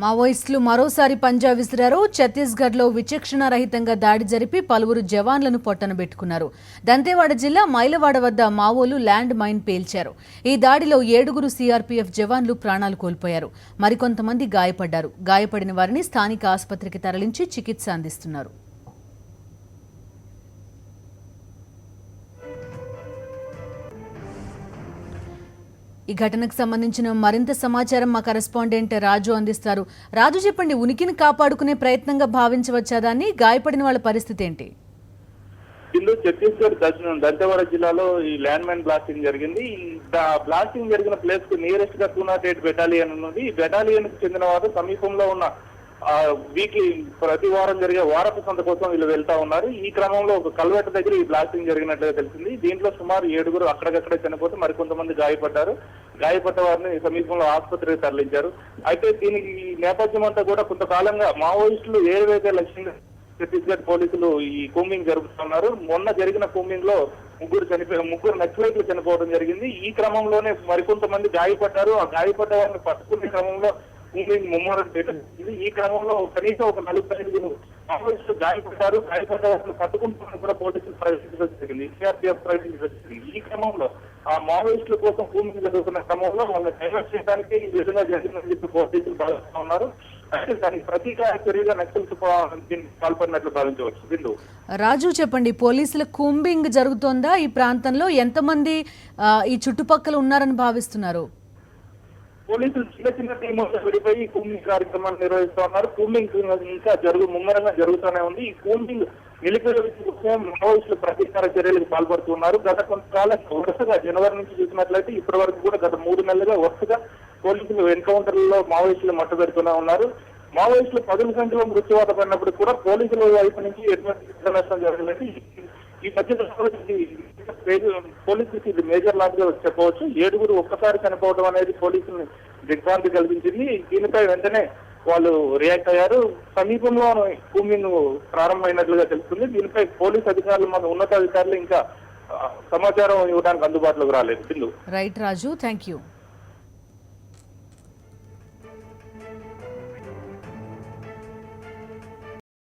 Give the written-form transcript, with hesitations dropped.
మావోయిస్టులు మరోసారి పంజా విసిరారు. ఛత్తీస్గఢ్లో విచక్షణ రహితంగా దాడి జరిపి పలువురు జవాన్లను పొట్టనబెట్టుకున్నారు. దంతేవాడ జిల్లా మైలవాడ వద్ద మావోలు ల్యాండ్ మైన్ పేల్చారు. ఈ దాడిలో 7 సీఆర్పీఎఫ్ జవాన్లు ప్రాణాలు కోల్పోయారు. మరికొంతమంది గాయపడ్డారు. గాయపడిన వారిని స్థానిక ఆసుపత్రికి తరలించి చికిత్స అందిస్తున్నారు. ఈ ఘటనకు సంబంధించిన మరింత సమాచారం మా కరెస్పాండెంట్ రాజు అందిస్తారు. రాజు, చెప్పండి, ఉనికిని కాపాడుకునే ప్రయత్నంగా భావించవచ్చా దాన్ని? గాయపడిన వాళ్ళ పరిస్థితి ఏంటి? ఛత్తీస్గఢ్ దంతేవాడ జిల్లాలో ఈ ల్యాండ్ మైన్ బ్లాస్టింగ్ జరిగింది. బ్లాస్టింగ్ జరిగిన ప్లేస్ కు నియరెస్ట్ గా 208 బెటాలియన్ ఉన్నది. ఈ బెటాలియన్ కు చెందిన వారు సమీపంలో ఉన్న వీక్లీ ప్రతి వారం జరిగే వారపు సంత కోసం వీళ్ళు వెళ్తా ఉన్నారు. ఈ క్రమంలో ఒక కల్వెట దగ్గర ఈ బ్లాస్టింగ్ జరిగినట్లుగా తెలిసింది. దీంట్లో సుమారు 7 అక్కడికక్కడే చనిపోతే మరికొంతమంది గాయపడ్డారు. గాయపడ్డ వారిని సమీపంలో ఆసుపత్రికి తరలించారు. అయితే దీనికి నేపథ్యం అంతా కూడా కొంతకాలంగా మావోయిస్టులు ఏవైతే లక్ష్యంగా ఛత్తీస్గఢ్ పోలీసులు ఈ కూంబింగ్ జరుపుతున్నారు. మొన్న జరిగిన కూంబింగ్ లో ముగ్గురు నక్సలైట్లు చనిపోవడం జరిగింది. ఈ క్రమంలోనే మరికొంతమంది గాయపడ్డారు. ఆ గాయపడ్డ వారిని పట్టుకునే క్రమంలో కూంబింగ్ ముమ్మరం పెట్టింది. ఈ క్రమంలో కనీసం ఒక 4 మావోయిస్టులు గాయపడ్డారు. గాయపడ్డ వారిని పట్టుకుంటున్న కూడా పోలీసులు ప్రవేశించడం జరిగింది. సిఆర్పీఎఫ్ ప్రవేశించడం జరిగింది. ఈ క్రమంలో ఆ మావోయిస్టుల కోసం కూంబింగ్ జరుగుతున్న క్రమంలో వాళ్ళని డైవర్ట్ చేయడానికి ఈ విధంగా జరిగిందని చెప్పి పోలీసులు భావిస్తా ఉన్నారు. అయితే దానికి ప్రతీకార చర్యగా నక్సల్స్ పాల్పడినట్లు భావించవచ్చు. బిందు రాజు, చెప్పండి, పోలీసుల కూంబింగ్ జరుగుతోందా? ఈ ప్రాంతంలో ఎంతమంది ఈ చుట్టుపక్కల ఉన్నారని భావిస్తున్నారు? పోలీసులు చిన్న టీములుగా విడిపోయి కూంబింగ్ కార్యక్రమాన్ని నిర్వహిస్తూ ఉన్నారు. కూంబింగ్ ఇంకా ముమ్మరంగా జరుగుతూనే ఉంది. ఈ కూంబింగ్ నిలిపివేయడం మావోయిస్టులు ప్రతీకార చర్యలకు పాల్పడుతున్నారు. గత కొంతకాలం వరుసగా జనవరి నుంచి చూసినట్లయితే ఇప్పటి వరకు కూడా గత 3 నెలలుగా వరుసగా పోలీసులు ఎన్కౌంటర్లలో మావోయిస్టులు మట్టుబెడుతూనే ఉన్నారు. మావోయిస్టులు 10 సంఖ్యలో మృత్యువాత పడినప్పుడు కూడా పోలీసుల వైపు నుంచి ఎటువంటి నష్టం జరగలేదు. ఈ మధ్య పోలీసులకి ఇది మేజర్ లాస్ గా చెప్పవచ్చు. 7 ఒక్కసారి చనిపోవడం అనేది పోలీసులు దిగ్భ్రాంతి కల్పించింది. దీనిపై వెంటనే వాళ్ళు రియాక్ట్ అయ్యారు. సమీపంలో కూంబింగ్ ప్రారంభమైనట్లుగా తెలుస్తుంది. దీనిపై పోలీస్ అధికారులు, మన ఉన్నతాధికారులు ఇంకా సమాచారం ఇవ్వడానికి అందుబాటులోకి రాలేదు. Right Raju, thank you.